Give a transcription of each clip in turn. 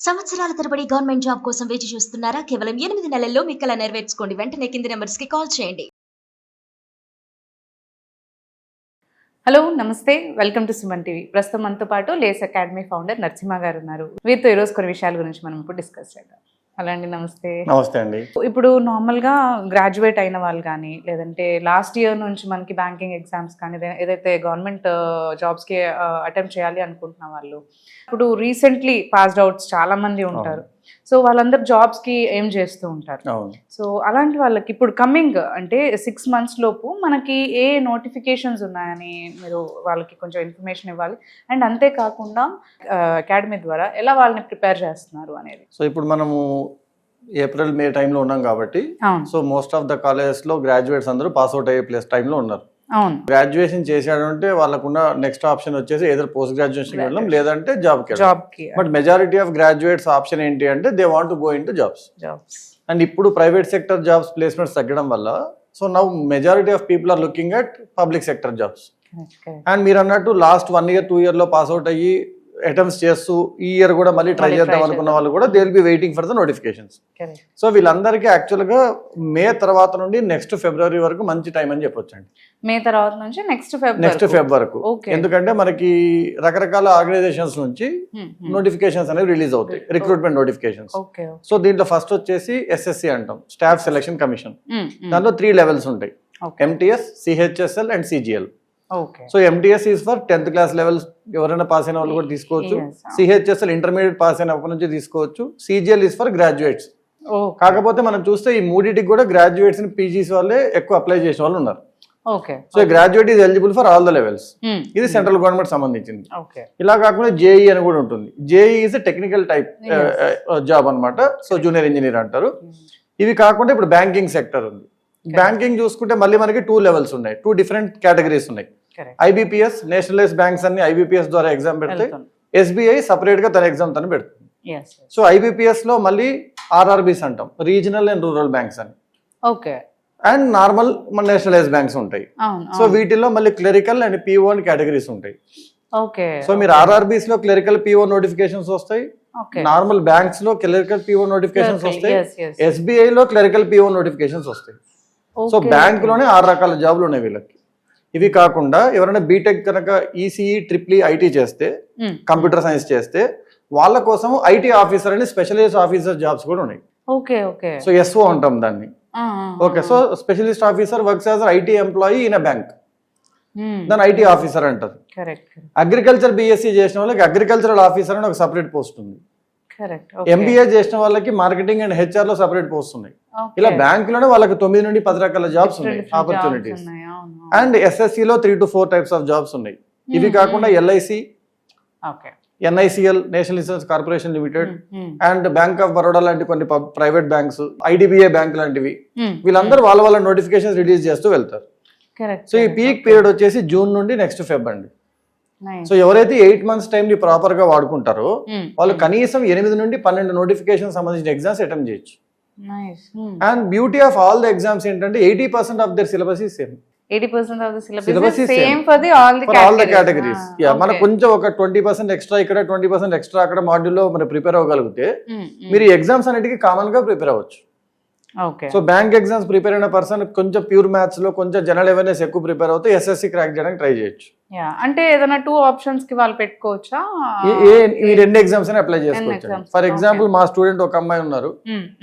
సంవత్సరాల తరబడి government job కోసం వేచి చూస్తున్నారా? కేవలం 8 నెలల్లో మీ కల నెరవేర్చుకోండి. వెంటనే కింది నెంబర్స్‌కి కాల్ చేయండి. హలో నమస్తే, వెల్కమ్ టు సుమన్ టీవీ. ప్రస్తుతం మనతో పాటు లేస్ అకాడమీ ఫౌండర్ నరసింహ గారు ఉన్నారు. వీరితో ఈరోజు కొన్ని విషయాల గురించి మనం ఇప్పుడు డిస్కస్ చేద్దాం. హలో అండి, నమస్తే. నమస్తే అండి. ఇప్పుడు నార్మల్గా గ్రాడ్యుయేట్ అయిన వాళ్ళు కానీ, లేదంటే లాస్ట్ ఇయర్ నుంచి మనకి బ్యాంకింగ్ ఎగ్జామ్స్ కానీ ఏదైతే గవర్నమెంట్ జాబ్స్కి అటెంప్ట్ చేయాలి అనుకుంటున్న వాళ్ళు, ఇప్పుడు రీసెంట్లీ పాస్డ్ అవుట్స్ చాలా మంది ఉంటారు. సో వాళ్ళందరూ జాబ్స్కి ఏం చేస్తూ ఉంటారు. సో అలాంటి వాళ్ళకి ఇప్పుడు కమింగ్ అంటే 6 months లోపు మనకి ఏ నోటిఫికేషన్స్ ఉన్నాయని మీరు వాళ్ళకి కొంచెం ఇన్ఫర్మేషన్ ఇవ్వాలి. అండ్ అంతేకాకుండా అకాడమీ ద్వారా ఎలా వాళ్ళని ప్రిపేర్ చేస్తున్నారు అనేది. సో ఇప్పుడు మనము ఏప్రిల్ మే టైంలో ఉన్నాం కాబట్టి, సో మోస్ట్ ఆఫ్ ద కాలేజెస్లో గ్రాడ్యుయేట్స్ అందరూ పాస్అవుట్ అయ్యే టైంలో ఉన్నారు. అవును, గ్రాడ్యుయేషన్ చేశాడంటే వాళ్ళకున్న నెక్స్ట్ ఆప్షన్ వచ్చేసి ఏదో పోస్ట్ గ్రాడ్యుయేషన్ వెళ్ళడం, లేదంటే జాబ్కి. But majority of graduates option ఏంటి అంటే they want to go into jobs. And ఇప్పుడు ప్రైవేట్ సెక్టర్ జాబ్స్ ప్లేస్మెంట్స్ తగ్గడం వల్ల, so now majority of people are looking at public sector jobs. And మీరు అన్నట్టు లాస్ట్ 1 year 2 year పాస్అవుట్ అయ్యి attempts చేస్తూ ఈ ఇయర్ కూడా మళ్ళీ ట్రై చేద్దాం అనుకున్న వాళ్ళు కూడా they will be waiting for the notifications. So వీళ్ళందరికీ యాక్చువల్గా మే తర్వాత నుండి నెక్స్ట్ ఫిబ్రవరి వరకు మంచి టైం అని చెప్పొచ్చు అండి. మే తర్వాత నుంచి నెక్స్ట్ ఫెబ్ వరకు. ఎందుకంటే మనకి రకరకాల ఆర్గనైజేషన్స్ నుంచి నోటిఫికేషన్స్ అనేవి రిలీజ్ అవుతాయి, రిక్రూట్మెంట్ నోటిఫికేషన్స్. సో దీంట్లో ఫస్ట్ వచ్చేసి SSC అంటాం, స్టాఫ్ సెలక్షన్ కమిషన్. దాంట్లో 3 levels ఉంటాయి, MTS, CHSL and CGL. So MTS is for 10th class levels, ఎవరైనా పాస్ అయిన వాళ్ళు కూడా తీసుకోవచ్చు. CHSL ఇంటర్మీడియట్ పాస్ అయిన నుంచి తీసుకోవచ్చు. CGL is for graduates. కాకపోతే మనం చూస్తే ఈ మూడింటికి కూడా గ్రాడ్యుయేట్స్ PGs వాళ్ళే ఎక్కువ అప్లై చేసిన వాళ్ళు ఉన్నారు. So graduate is eligible for all the levels. ఇది సెంట్రల్ గవర్నమెంట్ సంబంధించింది. ఇలా కాకుండా JEE అని కూడా ఉంటుంది. JEE is technical type job అనమాట. సో జూనియర్ ఇంజనీర్ అంటారు. ఇవి కాకుండా ఇప్పుడు బ్యాంకింగ్ సెక్టర్ ఉంది. బ్యాంకింగ్ చూసుకుంటే మళ్ళీ మనకి 2 levels ఉన్నాయి, 2 different కేటగిరీస్ ఉన్నాయి. IBPS, నేషనలైజ్ బ్యాంక్స్ అన్ని IBPS ద్వారా ఎగ్జామ్ పెడతాయి. SBI సపరేట్ గా తన ఎగ్జామ్ తను పెడుతుంది. సో IBPS లో మళ్ళీ RRBs అంటాం, రీజనల్ అండ్ రూరల్ బ్యాంక్స్ అని. అండ్ నార్మల్ మన నేషనలైజ్ బ్యాంక్స్ ఉంటాయి. సో వీటిల్లో మళ్ళీ క్లరికల్ అండ్ PO అని కేటగిరీస్ ఉంటాయి. సో మీరు RRBs లో క్లరికల్ PO నోటిఫికేషన్స్ వస్తాయి, నార్మల్ బ్యాంక్స్ లో క్లరికల్ PO నోటిఫికేషన్స్ వస్తాయి, SBI లో క్లరికల్ PO నోటిఫికేషన్స్ వస్తాయి. సో బ్యాంక్ లోనే 6 రకాల జాబ్లు ఉన్నాయి వీళ్ళకి. ఇవి కాకుండా ఎవరైనా బీటెక్ కనుక ECE, EEE, IT చేస్తే, కంప్యూటర్ సైన్స్ చేస్తే వాళ్ళ కోసం IT ఆఫీసర్ అని స్పెషలిస్ట్ ఆఫీసర్ జాబ్స్ కూడా ఉన్నాయి. సో SO అంటాం దాన్ని. So specialist officer works as IT employee in a bank, దాని IT ఆఫీసర్ అంటారు. అగ్రికల్చర్ BSc చేసిన వాళ్ళకి అగ్రికల్చరల్ ఆఫీసర్ అని ఒక సపరేట్ పోస్ట్ ఉంది. MBA చేసిన వాళ్ళకి మార్కెటింగ్ అండ్ HR లో సపరేట్ పోస్ట్ ఉన్నాయి. ఇలా బ్యాంక్ లోనే వాళ్ళకి 9 నుండి 10 రకాల జాబ్స్ ఉన్నాయి, ఆపర్చునిటీస్. అండ్ SSC లో 3 to 4 types ఆఫ్ జాబ్స్ ఉన్నాయి. ఇవి కాకుండా LIC, NICL, national insurance corporation limited, and bank of Baroda లాంటి కొన్ని ప్రైవేట్ బ్యాంక్స్, IDBI బ్యాంక్ లాంటివి, వీళ్ళందరూ వాళ్ళ నోటిఫికేషన్ రిలీజ్ చేస్తూ వెళ్తారు. సో ఈ పీక్ పీరియడ్ వచ్చేసి జూన్ నుండి నెక్స్ట్ ఫెబ్ అండి. సో ఎవరైతే 8 months టైం ని ప్రాపర్ గా వాడుకుంటారో వాళ్ళు కనీసం 8 నుండి 12 నోటిఫికేషన్ సంబంధించిన ఎగ్జామ్స్ అటెంప్ట్ చేయొచ్చు. And beauty of all the exams ఏంటంటే 80% of their syllabus is same. 80% of the syllabus is same for all the categories. మనకు కొంచెం ఒక 20% ఎక్స్ట్రా ఇక్కడ, 20% ఎక్స్ట్రా అక్కడ మాడ్యూల్లో మనం ప్రిపేర్ అవ్వగలిగితే మీరు ఎగ్జామ్స్ అన్నిటికీ కామన్ గా ప్రిపేర్ అవ్వచ్చు. సో బ్యాంక్ ఎగ్జామ్స్ ప్రిపేర్ అయిన పర్సన్ కొంచెం ప్యూర్ మ్యాథ్స్ లో కొంచెం జనరల్ అవేర్నెస్ ఎక్కువ ప్రిపేర్ అవుతే SSC క్రాక్ చేయడానికి ట్రై చేయొచ్చు. అంటే ఏదైనా 2 options కి వాళ్ళు పెట్టుకోవచ్చా? ఈ 2 ఎగ్జామ్స్ అని అప్లై చేసుకోవచ్చు. ఫర్ ఎగ్జాంపుల్ మా స్టూడెంట్ ఒక అమ్మాయి ఉన్నారు,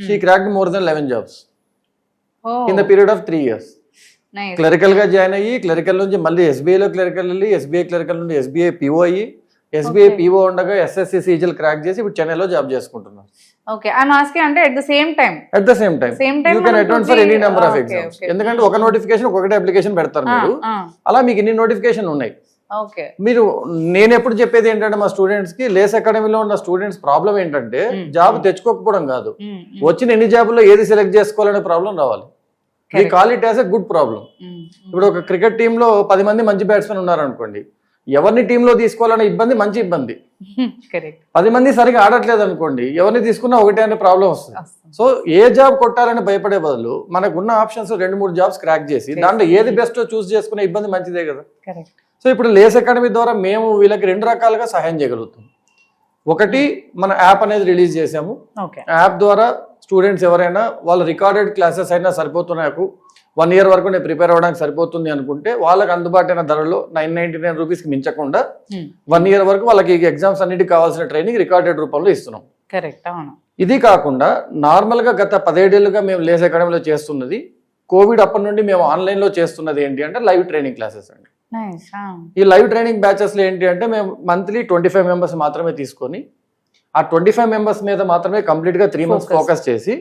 she cracked more than 11 jobs in the period of 3 years. Clerical గా జాయిన్ అయ్యి, క్లరికల్ నుంచి మళ్ళీ SBI లో క్లరికల్ వెళ్ళి, SBI క్లరికల్ నుండి SBI PO అయ్యి, SBI PO ఉండగా SSC CGL క్రాక్ చేసి ఇప్పుడు చెన్నైలో జాబ్ చేసుకుంటున్నారు. అంటే at the same time you can attend for any number of exams. ఎందుకంటే ఒక నోటిఫికేషన్ ఒకటే అప్లికేషన్ పెడతారు మీరు, అలా మీకు ఇన్ని నోటిఫికేషన్ ఉన్నాయి. మీరు నేను ఎప్పుడు చెప్పేది ఏంటంటే మా స్టూడెంట్స్ కి, లేస్ అకాడమీలో ఉన్న స్టూడెంట్స్ ప్రాబ్లం ఏంటంటే జాబ్ తెచ్చుకోకపోవడం కాదు, వచ్చిన ఎన్ని జాబుల్లో ఏది సెలెక్ట్ చేసుకోవాలనే ప్రాబ్లం రావాలి. We call it as a good problem. ఇప్పుడు ఒక క్రికెట్ టీంలో 10 మంది మంచి బ్యాట్స్మెన్ ఉన్నారు అనుకోండి, ఎవరిని టీంలో తీసుకోవాలనే ఇబ్బంది మంచి ఇబ్బంది. 10 మంది సరిగా ఆడట్లేదు అనుకోండి, ఎవరిని తీసుకున్నా ఒకటే అనే ప్రాబ్లం వస్తుంది. సో ఏ జాబ్ కొట్టాలని భయపడే బదులు మనకున్న ఆప్షన్స్ 2-3 జాబ్స్ క్రాక్ చేసి దాంట్లో ఏది బెస్టో చూస్ చేసుకునే ఇబ్బంది మంచిదే కదా. సో ఇప్పుడు లేస్ అకాడమీ ద్వారా మేము వీళ్ళకి 2 రకాలుగా సహాయం చేయగలుగుతాం. ఒకటి మన యాప్ అనేది రిలీజ్ చేసాము. ఓకే యాప్ ద్వారా స్టూడెంట్స్ ఎవరైనా వాళ్ళ రికార్డెడ్ క్లాసెస్ అయినా సరిపోతున్నాయి, నాకు 1 year వరకు నేను ప్రిపేర్ అవ్వడానికి సరిపోతుంది అనుకుంటే వాళ్ళకి అందుబాటైన ధరలో 999 రూపీస్కి మించకుండా 1 year వరకు వాళ్ళకి ఎగ్జామ్స్ అన్నిటికి కావాల్సిన ట్రైనింగ్ రికార్డెడ్ రూపంలో ఇస్తున్నాం. కరెక్ట్. అవును. ఇది కాకుండా నార్మల్గా గత 17 ఏళ్ళుగా మేము లేస్ అకాడమీలో చేస్తున్నది, కోవిడ్ అప్పటి నుండి మేము ఆన్లైన్లో చేస్తున్నది ఏంటి అంటే లైవ్ ట్రైనింగ్ క్లాసెస్ అండి. ఈ లైవ్ ట్రైనింగ్ బ్యాచెస్లో ఏంటి అంటే మేము మంత్లీ 25 మెంబర్స్ మాత్రమే తీసుకొని ఆ 25 మెంబర్స్ మీద మాత్రమే కంప్లీట్గా 3 months ఫోకస్ చేసి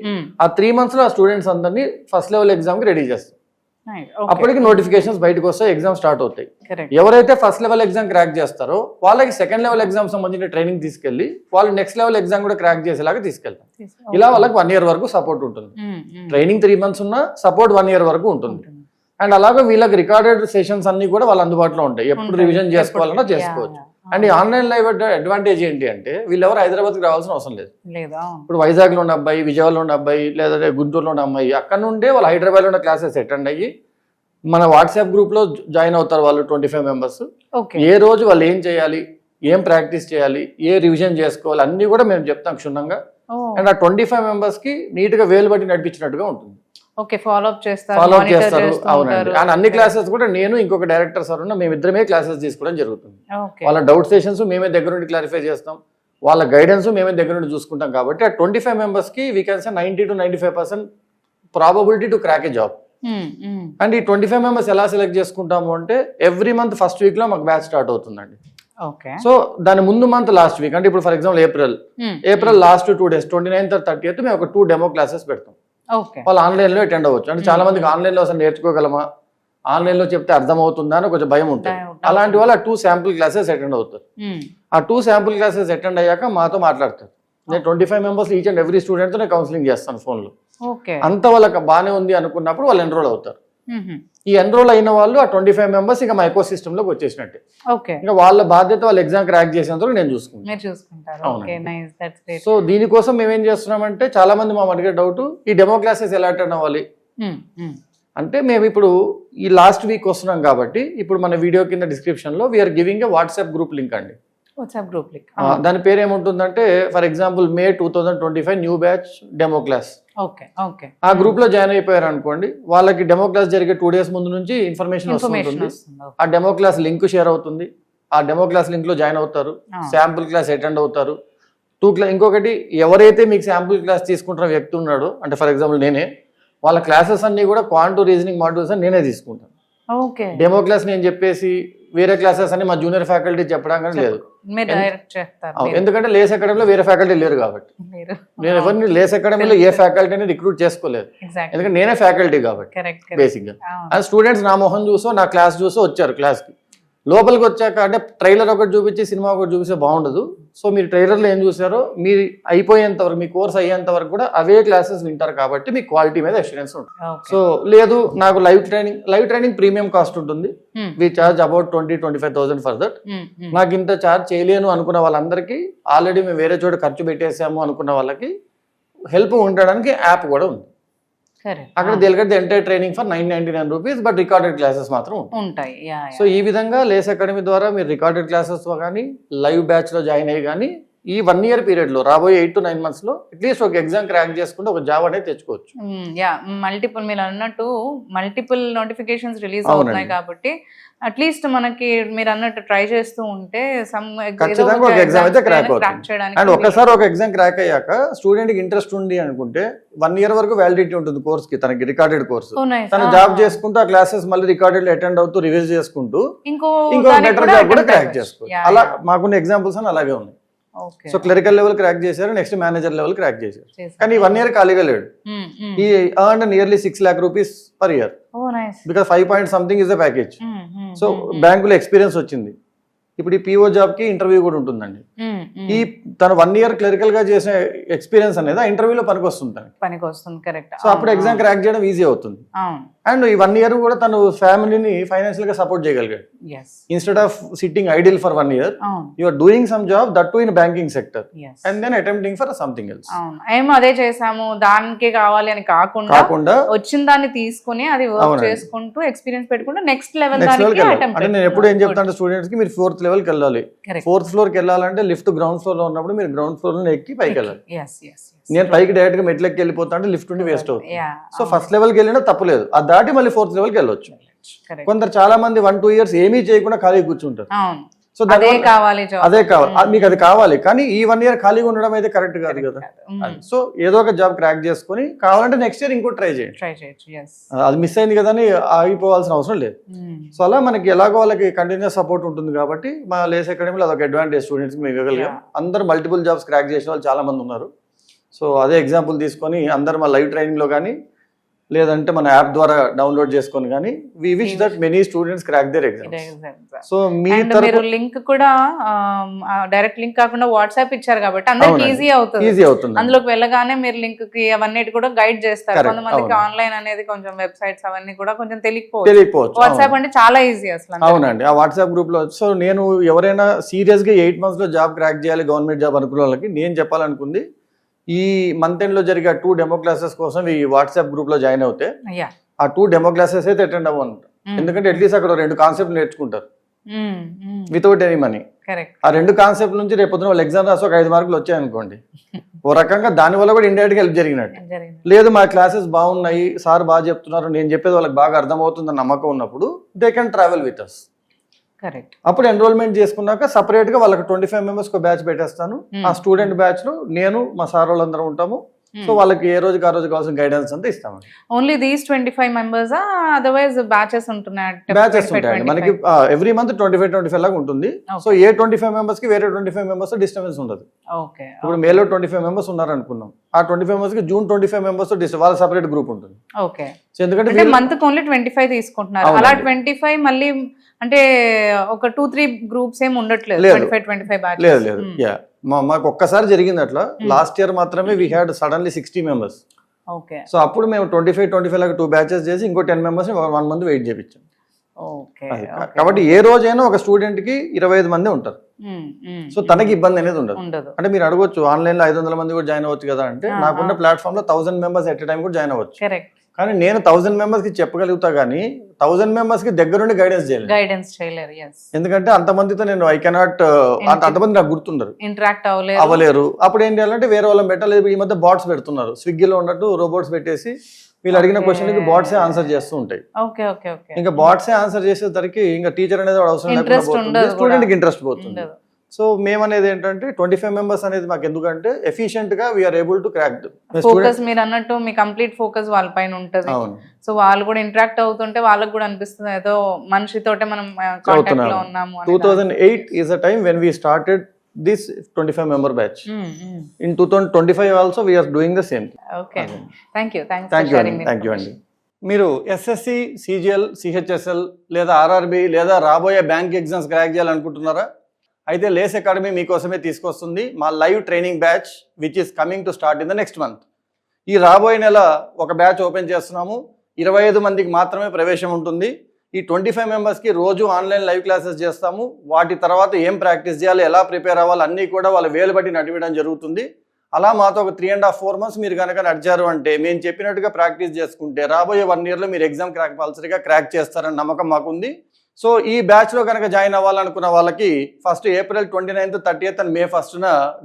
ఆ 3 monthsలో ఆ స్టూడెంట్స్ అందరినీ ఫస్ట్ లెవెల్ ఎగ్జామ్కి రెడీ చేస్తాం. అప్పటికి నోటిఫికేషన్స్ బయటకు వస్తాయి, ఎగ్జామ్ స్టార్ట్ అవుతాయి. ఎవరైతే ఫస్ట్ లెవెల్ ఎగ్జామ్ క్రాక్ చేస్తారో వాళ్ళకి సెకండ్ లెవెల్ ఎగ్జామ్ సంబంధించిన ట్రైనింగ్ తీసుకెళ్లి వాళ్ళు నెక్స్ట్ లెవెల్ ఎగ్జామ్ కూడా క్రాక్ చేసేలాగా తీసుకెళ్తాం. ఇలా వాళ్ళకి 1 year వరకు సపోర్ట్ ఉంటుంది. ట్రైనింగ్ 3 months ఉన్నా సపోర్ట్ 1 year వరకు ఉంటుంది. అండ్ అలాగే వీళ్ళకి రికార్డెడ్ సెషన్స్ అన్ని కూడా వాళ్ళ అందుబాటులో ఉంటాయి, ఎప్పుడు రివిజన్ చేసుకోవాలన్నా చేసుకోవచ్చు. అండ్ ఈ ఆన్లైన్ లైవ్ అడ్వాంటేజ్ ఏంటి అంటే వీళ్ళు ఎవరు హైదరాబాద్కి రావాల్సిన అవసరం లేదు. ఇప్పుడు వైజాగ్లో ఉన్న అబ్బాయి, విజయవాడలో ఉన్న అబ్బాయి, లేదంటే గుంటూరులో ఉన్న అమ్మాయి అక్కడ నుండే వాళ్ళు హైదరాబాద్లో ఉన్న క్లాసెస్ అటెండ్ అయ్యి మన వాట్సాప్ గ్రూప్లో జాయిన్ అవుతారు. వాళ్ళు 25 మెంబర్స్ ఏ రోజు వాళ్ళు ఏం చేయాలి, ఏం ప్రాక్టీస్ చేయాలి, ఏ రివిజన్ చేసుకోవాలి అన్నీ కూడా మేము చెప్తాం క్షుణ్ణంగా. అండ్ ఆ 25 మెంబర్స్కి నీట్గా వేలు బట్టి నడిపించినట్టుగా ఉంటుంది. ఫాలో అప్ చేస్తారు. అవునండి. అండ్ అన్ని క్లాసెస్ కూడా నేను ఇంకొక డైరెక్టర్ సార్ ఉన్న మేమిద్దరమే క్లాసెస్ తీసుకోవడం జరుగుతుంది. వాళ్ళ డౌట్ సెషన్స్ మేమే దగ్గర నుండి క్లారిఫై చేస్తాం, వాళ్ళ గైడెన్స్ మేమే దగ్గర నుండి చూసుకుంటాం. కాబట్టి ఆ 25 మెంబర్స్కి we can say 90 to 95% probability to crack A job. And ఈ 25 మెంబర్స్ ఎలా సెలెక్ట్ చేసుకుంటాము అంటే ఎవ్రీ మంత్ ఫస్ట్ వీక్ లో మాకు బ్యాచ్ స్టార్ట్ అవుతుందండి. సో దాని ముందు మంత్ లాస్ట్ వీక్ అంటే ఇప్పుడు for example April last 2 days 29th or 30th మేము ఒక 2 డెమో క్లాసెస్ పెడతాం. వాళ్ళు ఆన్లైన్ లో అటెండ్ అవ్వచ్చు. అంటే చాలా మందికి ఆన్లైన్ లో అసలు నేర్చుకోగలమా, ఆన్లైన్ లో చెప్తే అర్థమవుతుందా అని కొంచెం భయం ఉంటుంది. అలాంటి వాళ్ళు ఆ 2 శాంపుల్ క్లాసెస్ అటెండ్ అవుతారు. ఆ 2 శాంపుల్ క్లాసెస్ అటెండ్ అయ్యాక మాతో మాట్లాడతారు. నేను 25 members each and every student తో నేను కౌన్సిలింగ్ చేస్తాను ఫోన్లో. అంత వాళ్ళకి బాగానే ఉంది అనుకున్నప్పుడు వాళ్ళు ఎన్రోల్ అవుతారు. ఈ ఎన్రోల్ అయిన వాళ్ళు ఆ 25 మెంబర్స్ ఇక మా ఎకో సిస్టమ్ లోకి వచ్చేసినట్టే. ఇంకా వాళ్ళ బాధ్యత వాళ్ళు ఎగ్జామ్ క్రాక్ చేసేందుకు నేను చూసుకుంటాను. సో దీనికోసం మేమేం చేస్తున్నామంటే చాలా మంది మా అడిగే డౌట్ ఈ డెమో క్లాసెస్ ఎలా అటెండ్ అవ్వాలి అంటే మేము ఇప్పుడు ఈ లాస్ట్ వీక్ వస్తున్నాం కాబట్టి ఇప్పుడు మన వీడియో కింద డిస్క్రిప్షన్ లో we're giving a WhatsApp group link అండి. దాని పేరు ఏముంటుందంటే for example May 2025 new batch demo class. ఆ గ్రూప్ లో జాయిన్ అయిపోయారు అనుకోండి, వాళ్ళకి డెమో క్లాస్ జరిగే 2 days ముందు నుంచి ఇన్ఫర్మేషన్ వస్తుంది. ఆ డెమో క్లాస్ లింక్ షేర్ అవుతుంది. ఆ డెమో క్లాస్ లింక్ లో జాయిన్ అవుతారు, శాంపుల్ క్లాస్ అటెండ్ అవుతారు. ఇంకొకటి ఎవరైతే మీకు శాంపుల్ క్లాస్ తీసుకుంటున్న వ్యక్తి ఉన్నాడో అంటే ఫర్ ఎగ్జాంపుల్ నేనే, వాళ్ళ క్లాసెస్ అన్ని కూడా క్వాంటూ రీజనింగ్ మాడ్యూల్స్ అని నేనే తీసుకుంటాను. డెమో క్లాస్ నేను చెప్పేసి వేరే క్లాసెస్ అని మా జూనియర్ ఫ్యాకల్టీ చెప్పడం కానీ లేదు. ఎందుకంటే లేస్ అకాడమీలో వేరే ఫ్యాకల్టీ లేరు కాబట్టి నేను ఎవరిని లేస్ అకాడమీలో ఏ ఫ్యాకల్టీని రిక్రూట్ చేసుకోలేదు. ఎందుకంటే నేనే ఫ్యాకల్టీ కాబట్టి బేసిక్ గా అది స్టూడెంట్స్ నా మొహం చూసో నా క్లాస్ చూసో వచ్చారు క్లాస్ కి. లోపలికి వచ్చాక అంటే ట్రైలర్ ఒకటి చూపించి సినిమా ఒకటి చూపిస్తే బాగుండదు. సో మీరు ట్రైలర్లో ఏం చూసారో మీరు అయిపోయేంత వరకు మీ కోర్స్ అయ్యేంత వరకు కూడా అవే క్లాసెస్ వింటారు కాబట్టి మీ క్వాలిటీ మీద ఎక్స్పీరియన్స్ ఉంటుంది. సో లేదు నాకు లైవ్ ట్రైనింగ్ ప్రీమియం కాస్ట్ ఉంటుంది. We charge about 20-25,000 for that. నాకు ఇంత చార్జ్ చేయలేను అనుకున్న వాళ్ళందరికీ ఆల్రెడీ మేము వేరే చోట ఖర్చు పెట్టేసాము అనుకున్న వాళ్ళకి హెల్ప్ ఉండడానికి యాప్ కూడా ఉంది. అక్కడ the entire training for 999 rupees but recorded classes మాత్రం ఉంటాయి. సో ఈ విధంగా లేస్ అకాడమీ ద్వారా మీరు రికార్డెడ్ క్లాసెస్ కానీ లైవ్ బ్యాచ్ లో జాయిన్ అయ్యి కానీ ఈ 1 year పీరియడ్ లో రాబోయే 8 to 9 months లో అట్లీస్ట్ ఒక ఎగ్జామ్ క్రాక్ చేసుకుంటే ఒక జాబ్ అనేది తెచ్చుకోవచ్చు. మల్టిపుల్ మీరు అన్నట్టు మల్టిపుల్ నోటిఫికేషన్స్ రిలీజ్ అవుతున్నాయి కాబట్టి అట్లీస్ట్ మనకి మీరు అన్నట్టు ట్రై చేస్తూ ఉంటే ఖచ్చితంగా ఒక ఎగ్జామ్ అయితే క్రాక్ అవుతుంది. అండ్ ఒకసారి ఒక ఎగ్జామ్ క్రాక్ అయ్యాక స్టూడెంట్ కి ఇంట్రెస్ట్ ఉంది అనుకుంటే 1 year వరకు వ్యాలిడిటీ ఉంటుంది కోర్స్ కి, తనకి రికార్డెడ్ కోర్స్. తన జాబ్ చేసుకుంటూ ఆ క్లాసెస్ మళ్ళీ రికార్డెడ్ అటెండ్ అవుతూ రివైజ్ చేసుకుంటూ ఇంకో బెటర్ జాబ్ కూడా క్రాక్ చేసుకోవచ్చు. అలా మాకున్న ఎగ్జాంపుల్స్ అని అలాగే ఉన్నాయి. సో క్లరికల్ లెవెల్ క్రాక్ చేశారు, నెక్స్ట్ మేనేజర్ లెవెల్ క్రాక్ చేశారు. కానీ 1 year ఖాళీగా లేడు. ఈ earned nearly 6 lakh rupees per year because 5 point something is the package. So బ్యాంకులో ఎక్స్పీరియన్స్ వచ్చింది. ఇప్పుడు ఈ పిఓ జాబ్ కి ఇంటర్వ్యూ కూడా ఉంటుందండి. ఈ తన 1 year క్లరికల్ గా చేసిన ఎక్స్పీరియన్స్ అనేది ఆ ఇంటర్వ్యూలో పనికొస్తుంది. కరెక్ట్. సో అప్పుడు ఎగ్జామ్ క్రాక్ చేయడం ఈజీ అవుతుంది. అండ్ ఈ 1 year కూడా తను ఫ్యామిలీని ఫైనాన్షియల్ గా సపోర్ట్ చేయగలిగాడు. Instead of sitting idle for 1 year you are doing some job that too in banking sector and then attempting for something else. ఏమో అదే చేసాము దానికి కావాలి అని కాకుండా వచ్చిన దాన్ని తీసుకుని అది వర్క్ చేసుకుంటూ ఎక్స్పీరియన్స్ పెట్టుకుంటూ నెక్స్ట్ లెవెల్ దానికి అటెంప్ట్. అంటే నేను ఎప్పుడు ఏం చెప్తాను స్టూడెంట్స్ కి మీరు 4th level కి వెళ్ళాలి. 4th floor కి వెళ్ళాలంటే లిఫ్ట్ గ్రౌండ్ ఫ్లోర్ లో ఉన్నప్పుడు మీరు గ్రౌండ్ ఫ్లోర్ లో ఎక్కి పైకి వెళ్ళాలి. yes yes నేను పైకి డైరెక్ట్ గా మెట్లెక్కి వెళ్ళిపోతా అంటే లిఫ్ట్ ఉండి వేస్ట్ అవుతుంది. yeah సో ఫస్ట్ లెవెల్కి వెళ్ళినా తప్పులేదు, అది దాటి మళ్ళీ 4th లెవెల్కి వెళ్ళొచ్చు. correct కొందరు చాలా మంది 1-2 years ఏమీ చేయకుండా ఖాళీ కూర్చుంటారు. అవును, సో అదే కావాలి job. అదే కావాలి, మీకు అది కావాలి, కానీ ఈ 1 year ఖాళీగా ఉండడం అయితే కరెక్ట్ కాదు కదా. సో ఏదో ఒక జాబ్ క్రాక్ చేసుకుని కావాలంటే నెక్స్ట్ ఇయర్ ఇంకో ట్రై చేయండి. ట్రై చేయొచ్చు. yes అది మిస్ అయింది కదా అని ఆగిపోవాల్సిన అవసరం లేదు. సో అలా మనకి ఎలాగో వాళ్ళకి కంటిన్యూస్ సపోర్ట్ ఉంటుంది కాబట్టి మా లేస్ అకాడమీలో అదొక అడ్వాంటేజ్ స్టూడెంట్స్కి మేము ఇవ్వగలిగాం. అందరూ మల్టిపుల్ జాబ్స్ క్రాక్ చేసిన వాళ్ళు చాలా మంది ఉన్నారు. సో అదే ఎగ్జాంపుల్ తీసుకొని అందరు మా లైవ్ ట్రైనింగ్లో కానీ లేదంటే మన యాప్ ద్వారా డౌన్లోడ్ చేసుకొని కానీ we wish that many students crack their exams. So మీరు లింక్ కూడా డైరెక్ట్ లింక్ కాకుండా వాట్సాప్ ఇచ్చారు కాబట్టి అందరికి ఈజీ అవుతుంది. అందులోకి వెళ్ళగానే మీరు లింక్ కి అవన్నీ కూడా గైడ్ చేస్తారు. కొంతమందికి ఆన్లైన్ అనేది కొంచెం వెబ్సైట్స్ అవన్నీ కూడా కొంచెం తెలియకపోవచ్చు. వాట్సాప్ అంటే చాలా ఈజీ అసలు. అవునండి, ఆ వాట్సాప్ గ్రూప్ లో. సో నేను ఎవరైనా సీరియస్ గా 8 months లో జాబ్ క్రాక్ చేయాలి గవర్నమెంట్ జాబ్ అనుకున్న వాళ్ళకి నేను చెప్పాలనుకుంది, ఈ మంత్ ఎండ్ లో జరిగే 2 డెమో క్లాసెస్ కోసం ఈ వాట్సాప్ గ్రూప్ లో జాయిన్ అవుతే ఆ 2 డెమో క్లాసెస్ అయితే అటెండ్ అవ్వండి. ఎందుకంటే అట్లీస్ట్ అక్కడ 2 కాన్సెప్ట్ నేర్చుకుంటారు వితౌట్ ఎనీ మనీ. ఆ 2 కాన్సెప్ట్ నుంచి రేపు పొద్దున వాళ్ళు ఎగ్జామ్ రాసి ఒక 5 మార్కులు వచ్చాయనుకోండి, ఓ రకంగా దాని వల్ల కూడా ఇండైరెక్ట్ గా హెల్ప్ జరిగినట్టు. లేదు మా క్లాసెస్ బాగున్నాయి, సార్ బాగా చెప్తున్నారు, నేను చెప్పేది వాళ్ళకి బాగా అర్థమవుతుందని నమ్మకం ఉన్నప్పుడు they can travel with us. Correct. అప్పుడు ఎన్రోల్మెంట్ చేసుకున్నాక సపరేట్ గా వాళ్ళకి 25 members బ్యాచ్ పెట్టేస్తాను. ఆ స్టూడెంట్ బ్యాచ్ లో నేను మా సార్ వాళ్ళందరం ఉంటాము. సో వాళ్ళకి ఏ రోజుకి ఆ రోజు కావాల్సిన గైడెన్స్ అంతా ఇస్తామండి. Only these 25 members otherwise batches ఉంటున్నాయి? బ్యాచెస్ ఉంటాయండి మనకి ఎవ్రీ మంత్ 25 లాగా ఉంటుంది. సో ఏ 25 members కి వేరే 25 members డిస్టర్బెన్స్ ఉండదు. ఇప్పుడు మేలో 25 members ఉన్నారు అనుకున్నాం, ఆ 25 members కి జూన్ 25 members వాళ్ళ సపరేట్ గ్రూప్ ఉంటుంది. ఓకే. సో ఎందుకంటే మంత్ ఓన్లీ 25 తీసుకుంటున్నారు. అలా 25 మళ్ళీ అంటే ఒక 2-3 గ్రూప్స్ ఏమి ఉండట్లేదు. 25 బ్యాచెస్ లేదు లేదు. మాకు ఒక్కసారి జరిగింది అట్లా. లాస్ట్ ఇయర్ మాత్రమే we had suddenly 60 members. Okay. So అప్పుడు మేము 25 లాగా 2 batches చేసి ఇంకో 10 members 1 month వెయిట్ చేయించాం. ఓకే. కాబట్టి ఏ రోజైనా ఒక స్టూడెంట్ కి 25 మంది ఉంటారు. సో తనకి ఇబ్బంది అనేది ఉండదు. అంటే మీరు అడగొచ్చు ఆన్లైన్ లో 500 మంది కూడా జాయిన్ అవ్వచ్చు కదా అంటే, నాకున్న ప్లాట్ఫామ్ లో 1000 members ఎట్ టైం కూడా జాయిన్ అవ్వచ్చు. కానీ నేను 1000 members కి చెప్పగలుగుతా కానీ 1000 members కి దగ్గరుండి గైడెన్స్ చేయలేరు. ఎందుకంటే అంతమందితో నేను ఐ కెనాట్, అంతమంది నాకు గుర్తుండరు, ఇంటరాక్ట్ అవ్వలేరు. అప్పుడు ఏం చేయాలంటే వేరే వాళ్ళని పెట్టాలి. ఈ మధ్య బాట్స్ పెడుతున్నారు, స్విగ్గీలో ఉన్నట్టు రోబోట్స్ పెట్టేసి వీళ్ళు అడిగిన క్వశ్చన్ కి బాట్సే ఆన్సర్ చేస్తూ ఉంటాయి. ఇంకా బాట్సే ఆన్సర్ చేసేసరికి ఇంకా టీచర్ అనేది అవసరం లేకుండా స్టూడెంట్ కి ఇంట్రెస్ట్ పోతుంది. సో మేమనేది ఏంటంటే 25 members అనేది మాకు ఎందుకంటే ఎఫిషియెంట్ గా we're able to crack. Focus మీరు అన్నట్టు మీ కంప్లీట్ ఫోకస్ వాళ్ళ పైన ఉంటుంది. సో వాళ్ళు కూడా ఇంటరాక్ట్ అవుతుంటే వాళ్ళకి కూడా అనిపిస్తుంది ఏదో మనిషితోటే మనం కాంటాక్ట్ లో ఉన్నాము. 2008 is a time when we started this 25 member batch. In 2025 also we are doing the same. Okay. Thank you for sharing. Thank you అండి. మీరు ఎస్ఎస్సి, సిజిఎల్, సిహెచ్ఎస్ఎల్ లేదా ఆర్ఆర్బి లేదా రాబోయే బ్యాంక్ ఎగ్జామ్స్ క్రాక్ చేయాలనుకుంటున్నారా? అయితే Lay's academy మీకోసమే తీసుకొస్తుంది మా live training batch which is coming to start in the next month. ఈ రాబోయే నెల ఒక బ్యాచ్ ఓపెన్ చేస్తున్నాము. 25 మందికి మాత్రమే ప్రవేశం ఉంటుంది. ఈ 25 members రోజు ఆన్లైన్ లైవ్ క్లాసెస్ చేస్తాము. వాటి తర్వాత ఏం ప్రాక్టీస్ చేయాలి, ఎలా ప్రిపేర్ అవ్వాలి అన్నీ కూడా వాళ్ళ వేలు బట్టి నడిపించడం జరుగుతుంది. అలా మాతో ఒక 3.5-4 months మీరు కనుక నడిచారు అంటే, మేము చెప్పినట్టుగా ప్రాక్టీస్ చేసుకుంటే రాబోయే 1 year లో మీరు ఎగ్జామ్ కంపల్సరీగా క్రాక్ చేస్తారని నమ్మకం మాకుంది. సో ఈ బ్యాచ్లో కనుక జాయిన్ అవ్వాలనుకున్న వాళ్ళకి first April 29th, 30th and May 1st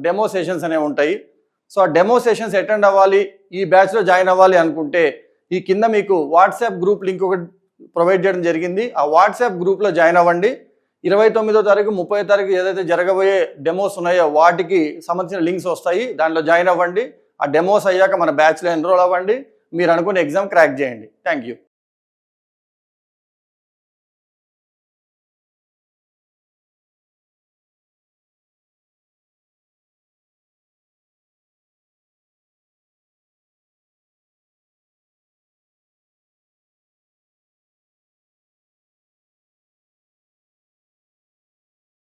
demo sessions అనేవి ఉంటాయి. సో ఆ డెమో సెషన్స్ అటెండ్ అవ్వాలి, ఈ బ్యాచ్లో జాయిన్ అవ్వాలి అనుకుంటే ఈ కింద మీకు వాట్సాప్ గ్రూప్ లింక్ ఒకటి ప్రొవైడ్ చేయడం జరిగింది. ఆ వాట్సాప్ గ్రూప్లో జాయిన్ అవ్వండి. 29వ తారీఖు 30వ తారీఖు ఏదైతే జరగబోయే డెమోస్ ఉన్నాయో వాటికి సంబంధించిన లింక్స్ వస్తాయి, దాంట్లో జాయిన్ అవ్వండి. ఆ డెమోస్ అయ్యాక మన బ్యాచ్లో ఎన్రోల్ అవ్వండి. మీరు అనుకునే ఎగ్జామ్ క్రాక్ చేయండి. Thank you.